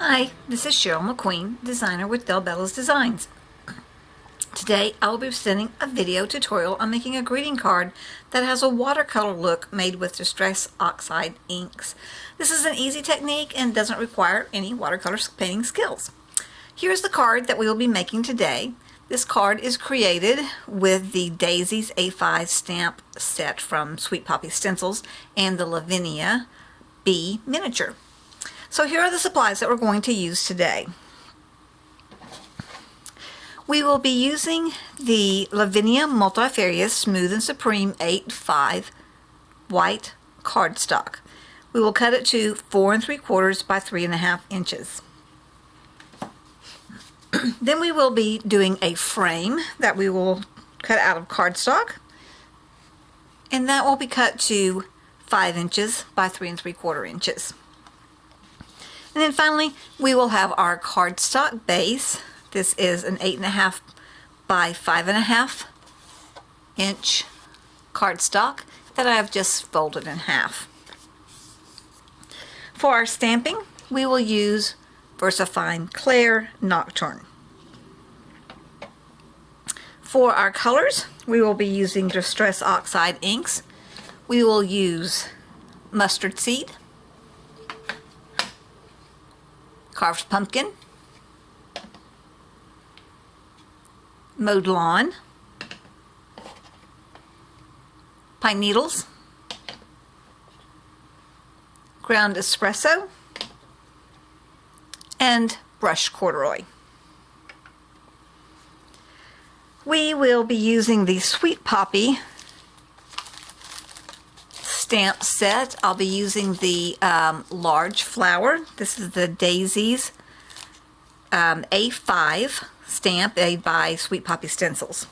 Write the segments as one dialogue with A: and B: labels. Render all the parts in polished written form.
A: Hi, this is Cheryl McQueen, designer with Bello's Designs. Today I will be presenting a video tutorial on making a greeting card that has a watercolor look made with Distress Oxide inks. This is an easy technique and doesn't require any watercolor painting skills. Here's the card that we will be making today. This card is created with the Daisies A5 stamp set from Sweet Poppy Stencils and the Lavinia B miniature. So here are the supplies that we're going to use today. We will be using the Lavinia Multifarious Smooth and Supreme 8.5 white cardstock. We will cut it to 4 3/4 by 3.5 inches. Then we will be doing a frame that we will cut out of cardstock, and that will be cut to 5 inches by 3 3/4 inches. And then finally, we will have our cardstock base. This is an 8.5 by 5.5 inch cardstock that I have just folded in half. For our stamping, we will use VersaFine Clair Nocturne. For our colors, we will be using Distress Oxide Inks. We will use Mustard Seed, Carved Pumpkin, Mowed Lawn, Pine Needles, Ground Espresso, and Brush Corduroy. We will be using the Sweet Poppy stamp set. I'll be using the large flower. This is the Daisies A5 stamp made by Sweet Poppy Stencils.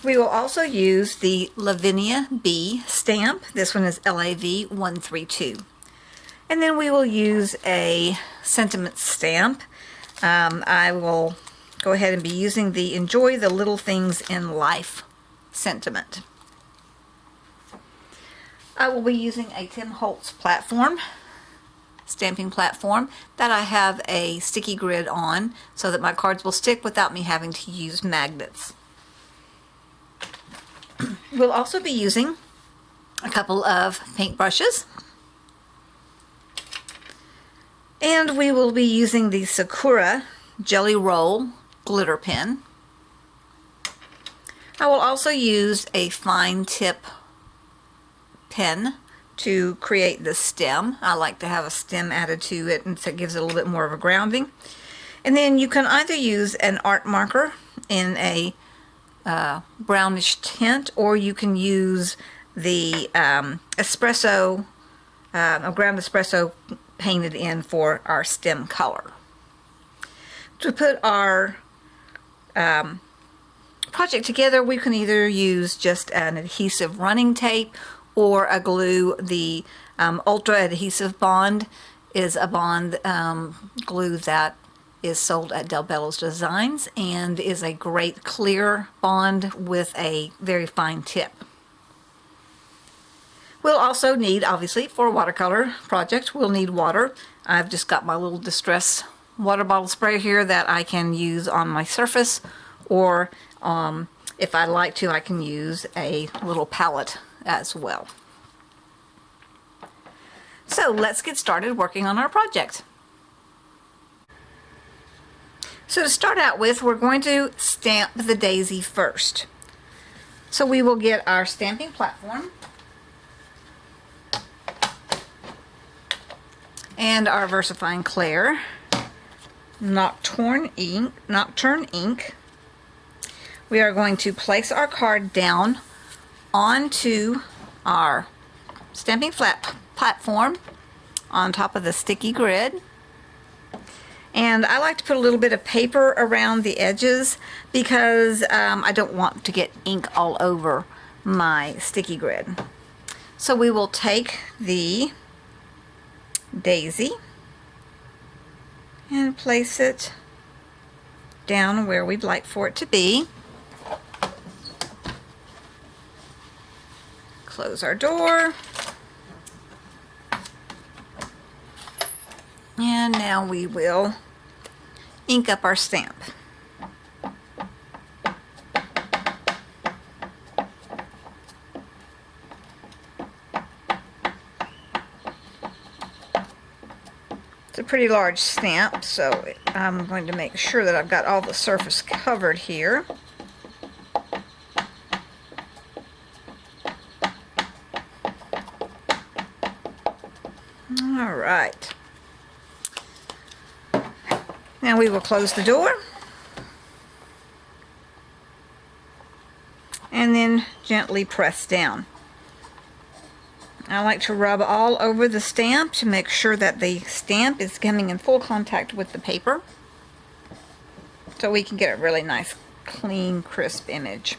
A: We will also use the Lavinia B stamp. This one is LAV 132. And then we will use a sentiment stamp. I will go ahead and be using the Enjoy the Little Things in Life sentiment. I will be using a Tim Holtz platform, stamping platform, that I have a sticky grid on so that my cards will stick without me having to use magnets. We'll also be using a couple of paint brushes. And we will be using the Sakura Jelly Roll glitter pen. I will also use a fine tip pen to create the stem. I like to have a stem added to it, and so it gives it a little bit more of a grounding. And then you can either use an art marker in a brownish tint, or you can use the espresso, a ground espresso painted in for our stem color. To put our project together, we can either use just an adhesive running tape or a glue. The Ultra Adhesive Bond is a bond glue that is sold at Bello's Designs and is a great clear bond with a very fine tip. We'll also need, obviously, for a watercolor project, we'll need water. I've just got my little Distress water bottle spray here that I can use on my surface, or if I like to, I can use a little palette as well. So let's get started working on our project. So to start out with, we're going to stamp the daisy first. So we will get our stamping platform and our VersaFine Clair Nocturne ink. We are going to place our card down onto our stamping platform on top of the sticky grid. And I like to put a little bit of paper around the edges because I don't want to get ink all over my sticky grid. So we will take the daisy and place it down where we'd like for it to be. Close our door. And now we will ink up our stamp. It's a pretty large stamp, so I'm going to make sure that I've got all the surface covered here. All right. Now we will close the door and then gently press down. I like to rub all over the stamp to make sure that the stamp is coming in full contact with the paper, so we can get a really nice, clean, crisp image.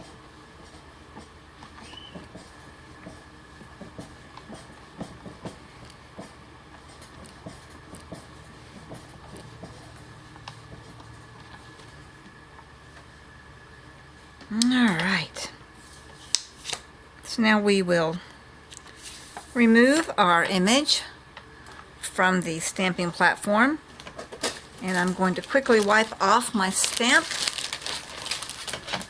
A: Alright, so now we will remove our image from the stamping platform, and I'm going to quickly wipe off my stamp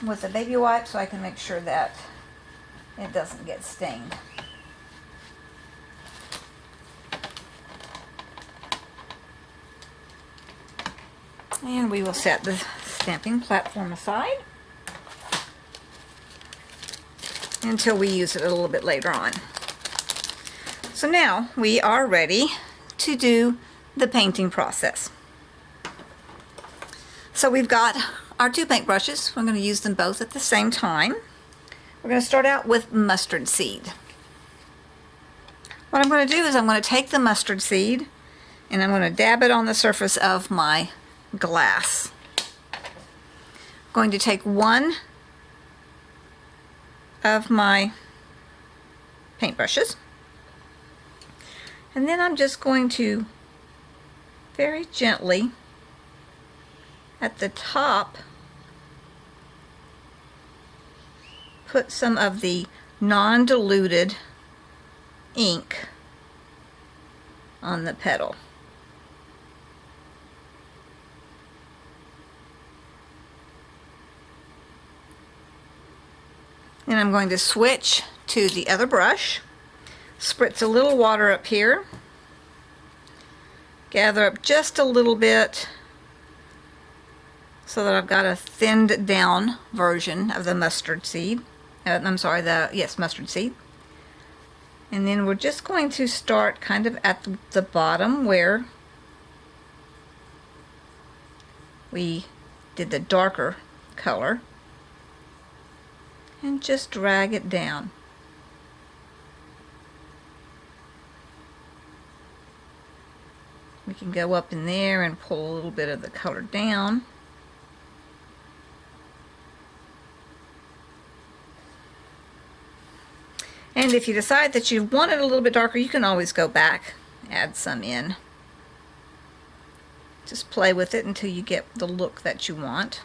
A: with a baby wipe so I can make sure that it doesn't get stained. And we will set the stamping platform aside until we use it a little bit later on. So now we are ready to do the painting process. So we've got our two paintbrushes. We're going to use them both at the same time. We're going to start out with mustard seed. What I'm going to do is I'm going to take the mustard seed and I'm going to dab it on the surface of my glass. I'm going to take one of my paintbrushes, and then I'm just going to very gently at the top put some of the non-diluted ink on the petal. And I'm going to switch to the other brush, spritz a little water up here, gather up just a little bit so that I've got a thinned down version of the mustard seed. Mustard seed. And then we're just going to start kind of at the bottom where we did the darker color, and just drag it down. We can go up in there and pull a little bit of the color down. And if you decide that you want it a little bit darker, you can always go back, add some in. Just play with it until you get the look that you want.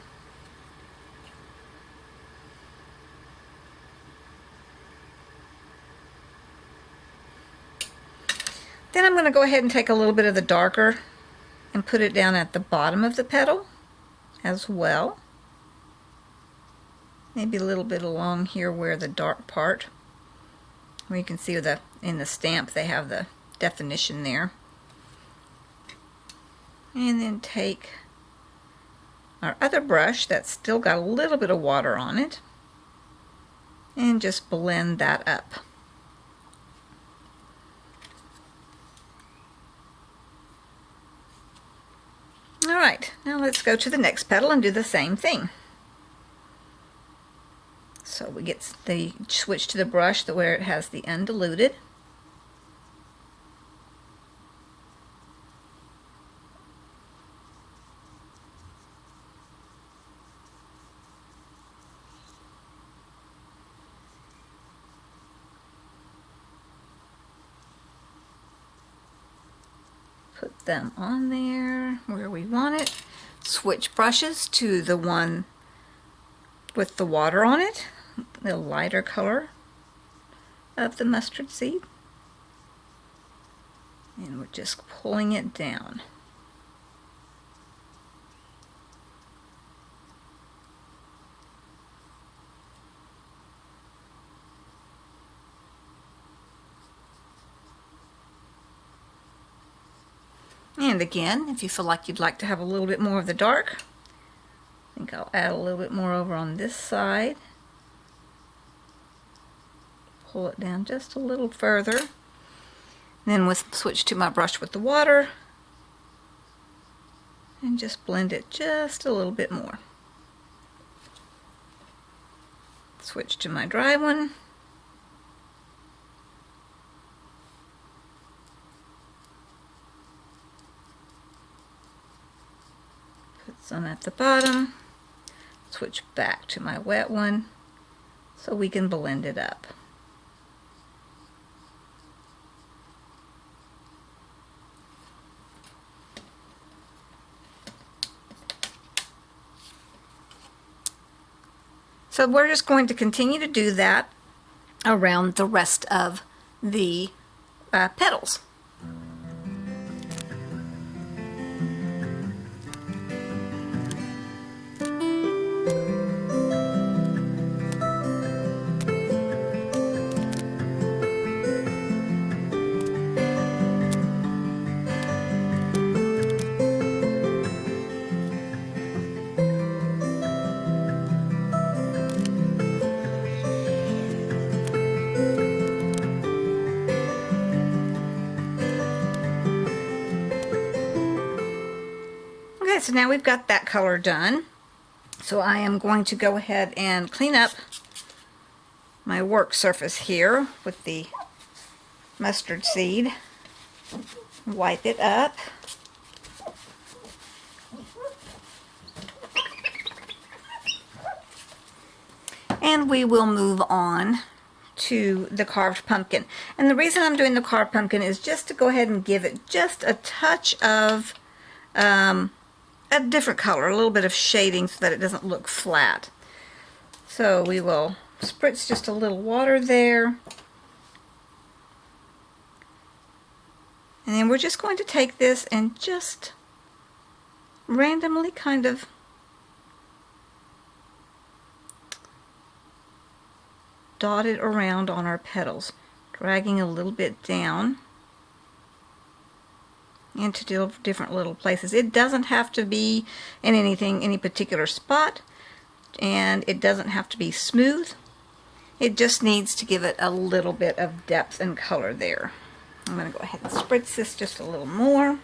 A: Then I'm going to go ahead and take a little bit of the darker and put it down at the bottom of the petal as well. Maybe a little bit along here where the dark part, where you can see in the stamp they have the definition there. And then take our other brush that's still got a little bit of water on it and just blend that up. Alright, now let's go to the next petal and do the same thing. So we get the switch to the brush where it has the undiluted. Put them on there where we want it. Switch brushes to the one with the water on it, the lighter color of the mustard seed. And we're just pulling it down. And again, if you feel like you'd like to have a little bit more of the dark, I think I'll add a little bit more over on this side. Pull it down just a little further. Then we'll switch to my brush with the water and just blend it just a little bit more. Switch to my dry one. Put some at the bottom. Switch back to my wet one so we can blend it up. So we're just going to continue to do that around the rest of the petals. Okay, so now we've got that color done. So I am going to go ahead and clean up my work surface here with the mustard seed. Wipe it up. And we will move on to the carved pumpkin. And the reason I'm doing the carved pumpkin is just to go ahead and give it just a touch of a different color, a little bit of shading so that it doesn't look flat. So we will spritz just a little water there. And then we're just going to take this and just randomly kind of dot it around on our petals, dragging a little bit down into different little places. It doesn't have to be in any particular spot, and it doesn't have to be smooth. It just needs to give it a little bit of depth and color there. I'm going to go ahead and spritz this just a little more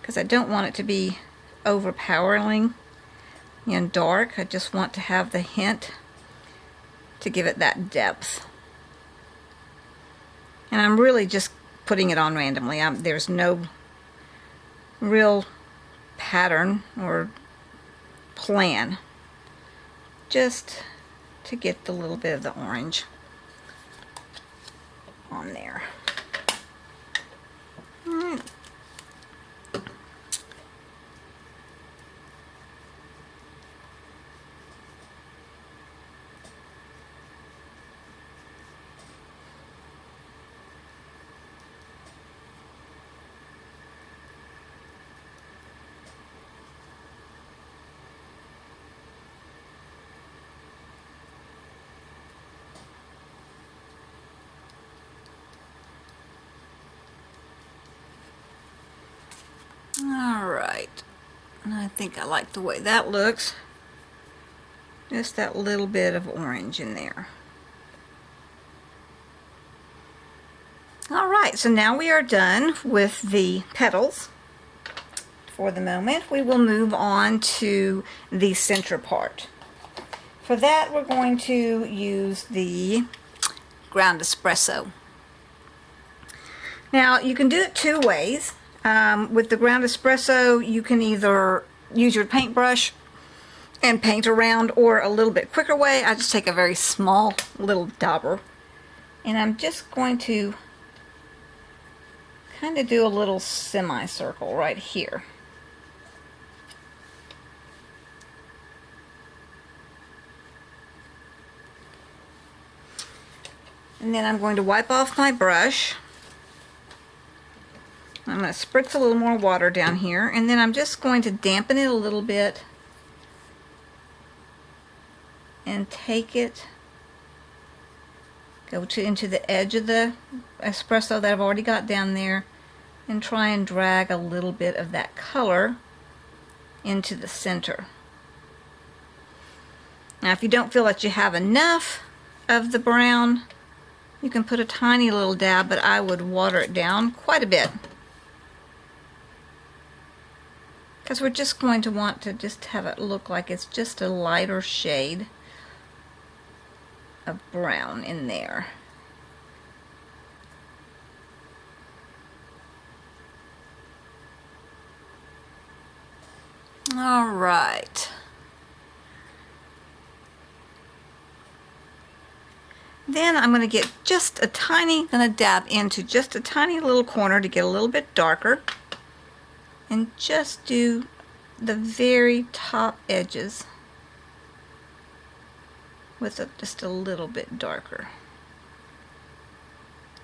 A: because I don't want it to be overpowering and dark. I just want to have the hint to give it that depth. And I'm really just putting it on randomly. There's no real pattern or plan, just to get the little bit of the orange on there. All right. Alright, I think I like the way that looks. Just that little bit of orange in there. Alright, so now we are done with the petals. For the moment, we will move on to the center part. For that, we're going to use the ground espresso. Now, you can do it two ways. With the ground espresso, you can either use your paintbrush and paint around, or a little bit quicker way, I just take a very small little dauber and I'm just going to kind of do a little semicircle right here. And then I'm going to wipe off my brush. I'm going to spritz a little more water down here, and then I'm just going to dampen it a little bit and take it, into the edge of the espresso that I've already got down there, and try and drag a little bit of that color into the center. Now if you don't feel that you have enough of the brown, you can put a tiny little dab, but I would water it down quite a bit, because we're just going to want to just have it look like it's just a lighter shade of brown in there. All right. Then I'm going to get just a tiny, going to dab into just a tiny little corner to get a little bit darker, and just do the very top edges with just a little bit darker.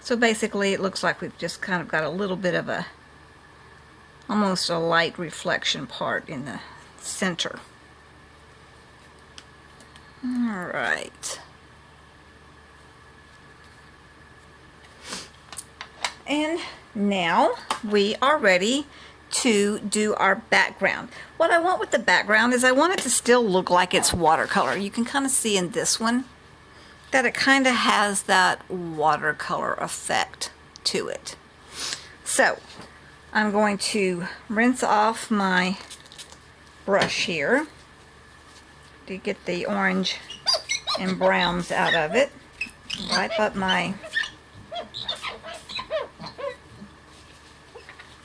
A: So basically it looks like we've just kind of got a little bit of a, almost a light reflection part in the center. All right. And now we are ready to do our background. What I want with the background is I want it to still look like it's watercolor. You can kind of see in this one that it kind of has that watercolor effect to it. So I'm going to rinse off my brush here to get the orange and browns out of it. Wipe up my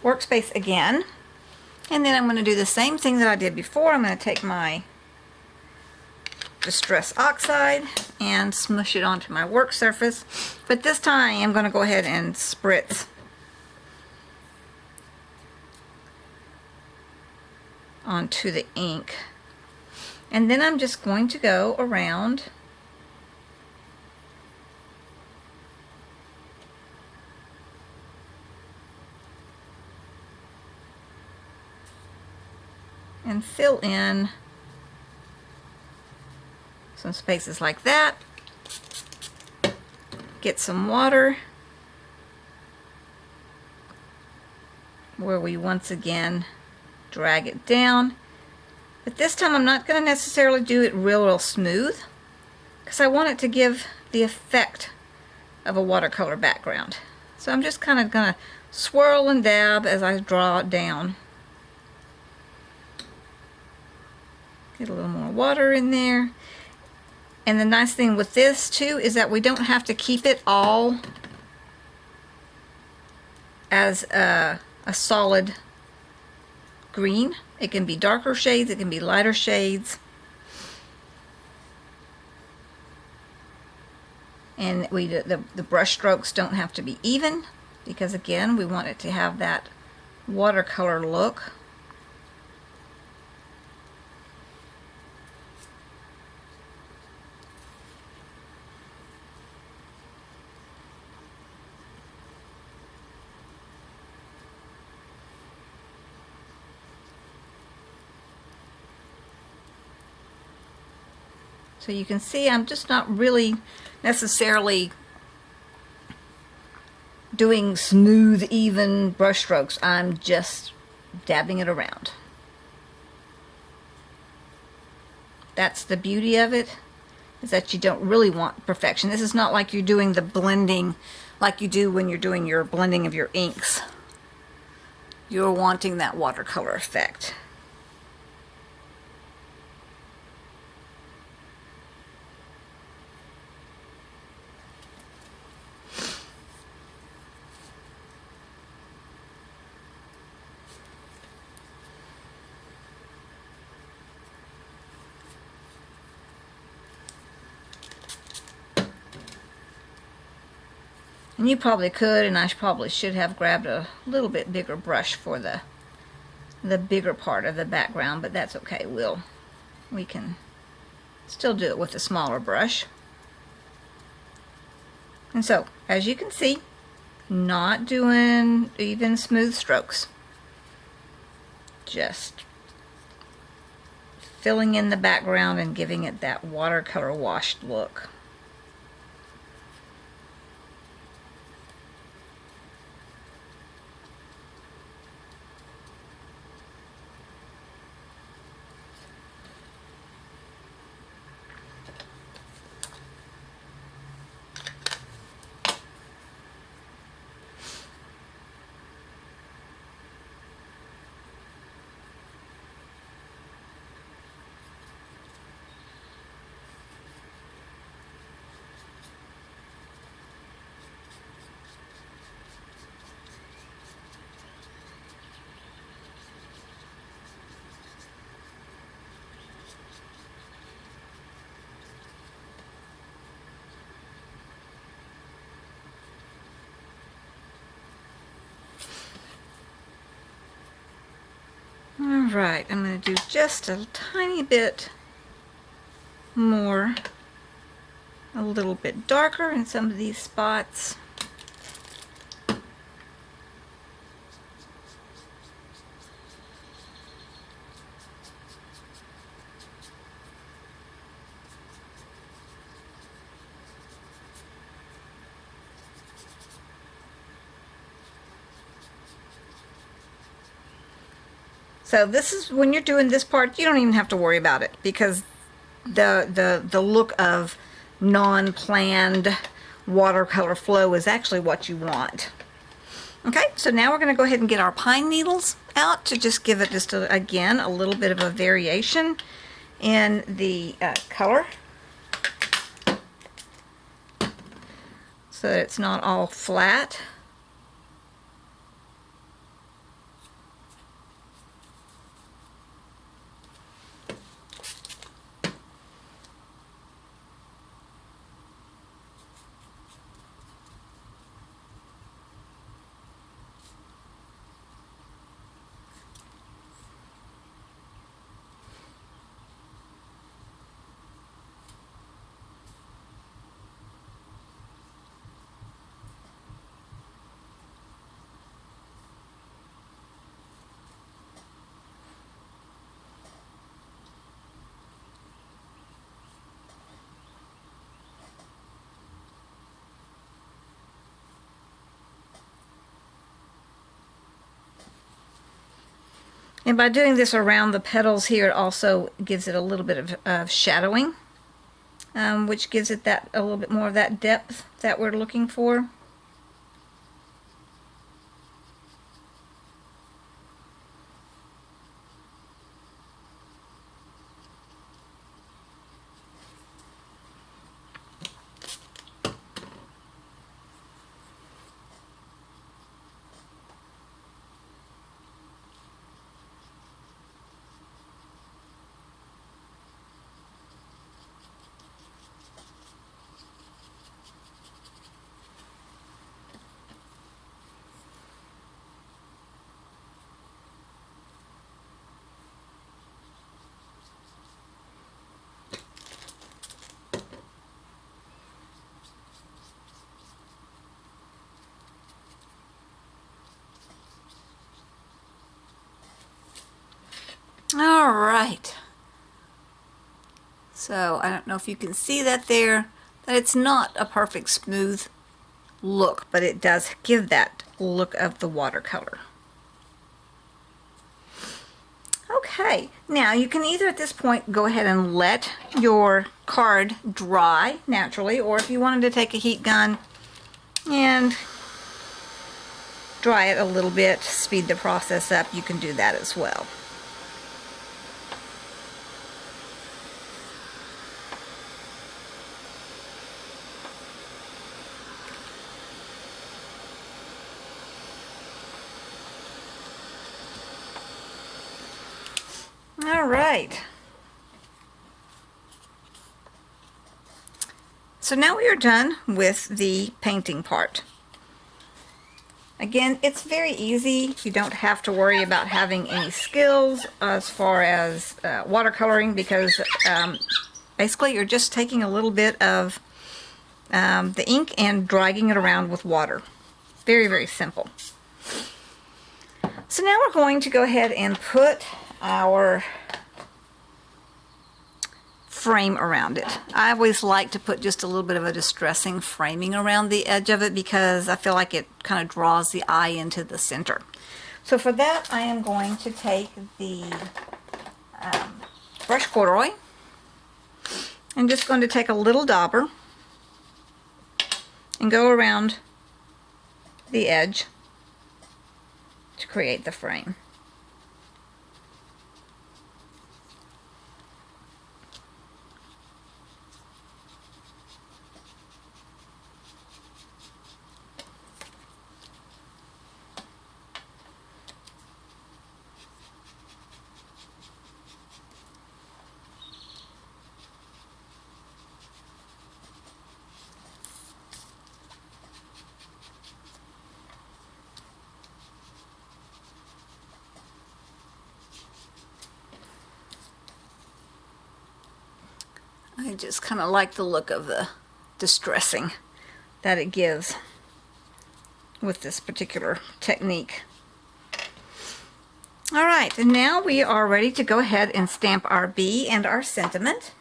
A: workspace again, and then I'm going to do the same thing that I did before. I'm going to take my Distress Oxide and smush it onto my work surface, but this time I am going to go ahead and spritz onto the ink, and then I'm just going to go around and fill in some spaces like that. Get some water where we once again drag it down, but this time I'm not going to necessarily do it real smooth, because I want it to give the effect of a watercolor background. So I'm just kind of going to swirl and dab as I draw it down. Get a little more water in there. And the nice thing with this too is that we don't have to keep it all as a solid green. It can be darker shades, it can be lighter shades. And the brush strokes don't have to be even, because again we want it to have that watercolor look. So you can see I'm just not really necessarily doing smooth, even brush strokes. I'm just dabbing it around. That's the beauty of it, is that you don't really want perfection. This is not like you're doing the blending like you do when you're doing your blending of your inks. You're wanting that watercolor effect. And you probably could, and I probably should have grabbed a little bit bigger brush for the bigger part of the background, but that's okay. We can still do it with a smaller brush. And so, as you can see, not doing even smooth strokes. Just filling in the background and giving it that watercolor washed look. Alright, I'm going to do just a tiny bit more, a little bit darker in some of these spots. So this is, when you're doing this part, you don't even have to worry about it, because the look of non-planned watercolor flow is actually what you want. Okay, so now we're going to go ahead and get our pine needles out to just give it just again a little bit of a variation in the color, so that it's not all flat. And by doing this around the petals here, it also gives it a little bit of shadowing, which gives it that a little bit more of that depth that we're looking for. All right. So I don't know if you can see that there, that it's not a perfect smooth look, but it does give that look of the watercolor. Okay, now you can either at this point go ahead and let your card dry naturally, or if you wanted to take a heat gun and dry it a little bit, speed the process up, you can do that as well. All right. So now we are done with the painting part. Again, it's very easy. You don't have to worry about having any skills as far as watercoloring, because basically you're just taking a little bit of the ink and dragging it around with water. Very, very simple. So now we're going to go ahead and put our frame around it. I always like to put just a little bit of a distressing framing around the edge of it, because I feel like it kind of draws the eye into the center. So for that, I am going to take the brush corduroy and just going to take a little dauber and go around the edge to create the frame. I just kind of like the look of the distressing that it gives with this particular technique. All right, and now we are ready to go ahead and stamp our bee and our sentiment.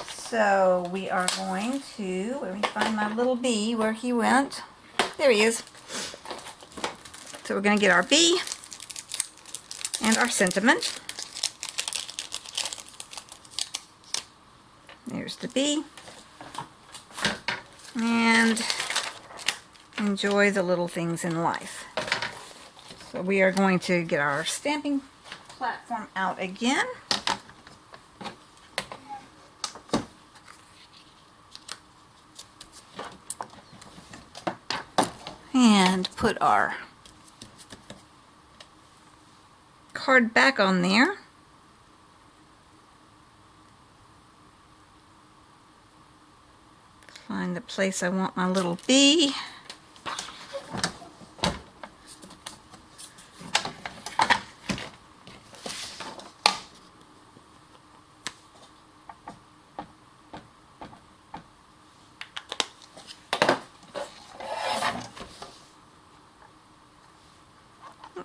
A: So we are going to, let me find my little bee, where he went. There he is. So we're going to get our bee and our sentiment. There's the bee. And enjoy the little things in life. So we are going to get our stamping platform out again. And put our card back on there. Find the place I want my little bee.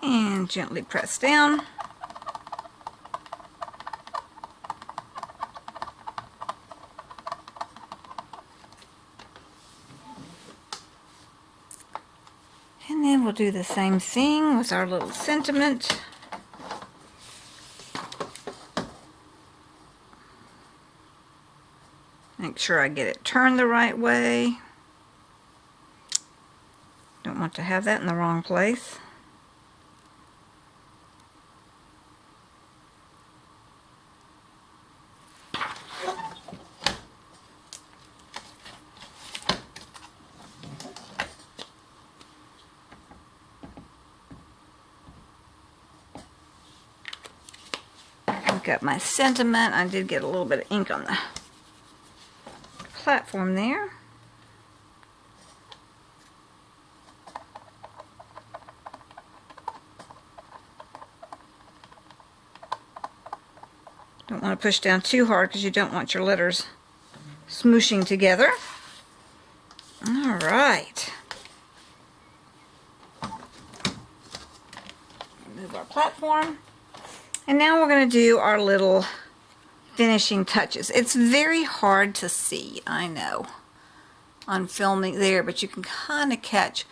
A: And gently press down. And then we'll do the same thing with our little sentiment. Make sure I get it turned the right way. Don't want to have that in the wrong place. I've got my sentiment. I did get a little bit of ink on the platform there. Don't want to push down too hard because you don't want your letters smooshing together. All right. Move our platform. And now we're going to do our little finishing touches. It's very hard to see, I know, on filming there, but you can kind of catch.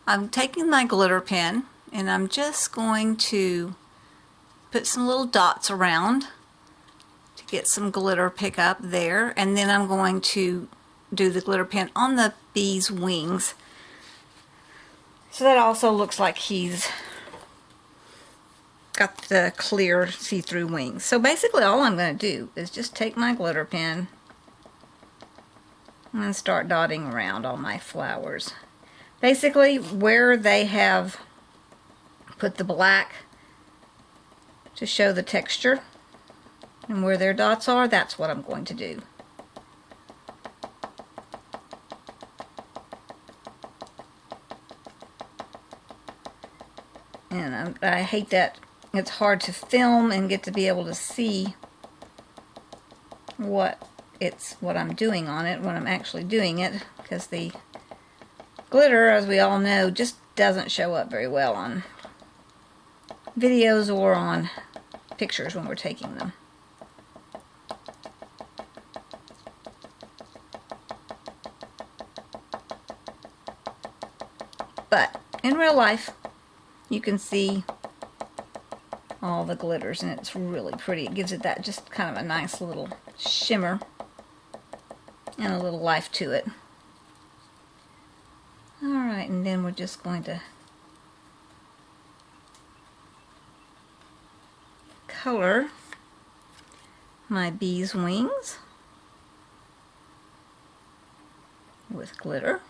A: I'm taking my glitter pen and I'm just going to put some little dots around to get some glitter pick up there, and then I'm going to do the glitter pen on the bee's wings. So that also looks like he's got the clear see-through wings. So basically all I'm going to do is just take my glitter pen and start dotting around all my flowers. Basically where they have put the black to show the texture and where their dots are, that's what I'm going to do. And I hate that it's hard to film and get to be able to see what I'm doing on it when I'm actually doing it, because the glitter, as we all know, just doesn't show up very well on videos or on pictures when we're taking them. But in real life, you can see all the glitters, and it's really pretty. It gives it that just kind of a nice little shimmer and a little life to it. Alright, and then we're just going to color my bee's wings with glitter.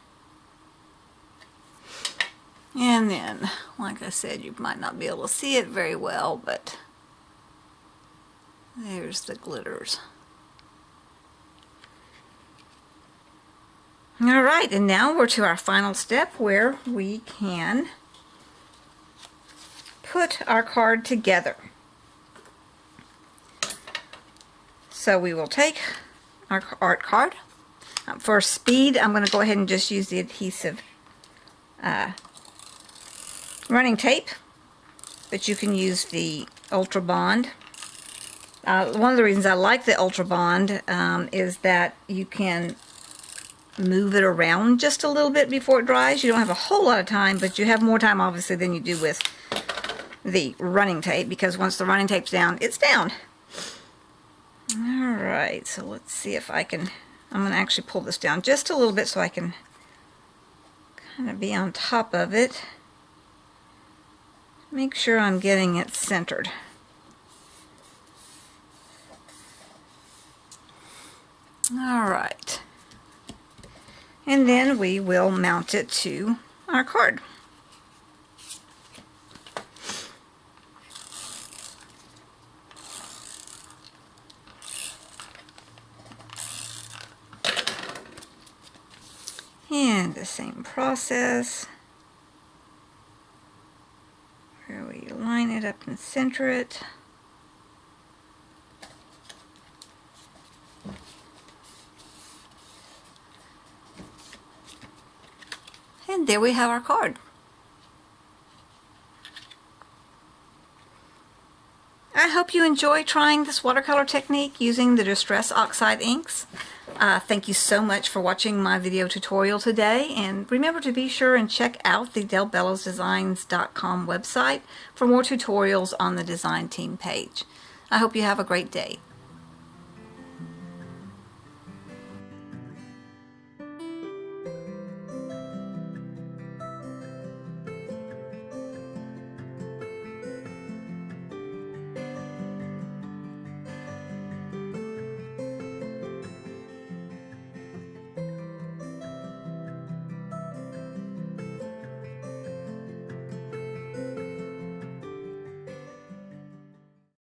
A: And then, like I said, you might not be able to see it very well, but there's the glitters. Alright, and now we're to our final step where we can put our card together. So we will take our art card. For speed, I'm going to go ahead and just use the adhesive running tape, but you can use the Ultra Bond. One of the reasons I like the Ultra Bond is that you can move it around just a little bit before it dries. You don't have a whole lot of time, but you have more time obviously than you do with the running tape, because once the running tape's down, it's down. Alright, so let's see if I can, I'm going to actually pull this down just a little bit so I can kind of be on top of it. Make sure I'm getting it centered. Alright. And then we will mount it to our card. And the same process, where we line it up and center it. And there we have our card. I hope you enjoy trying this watercolor technique using the Distress Oxide inks. Thank you so much for watching my video tutorial today, and remember to be sure and check out the delbellosdesigns.com website for more tutorials on the design team page. I hope you have a great day.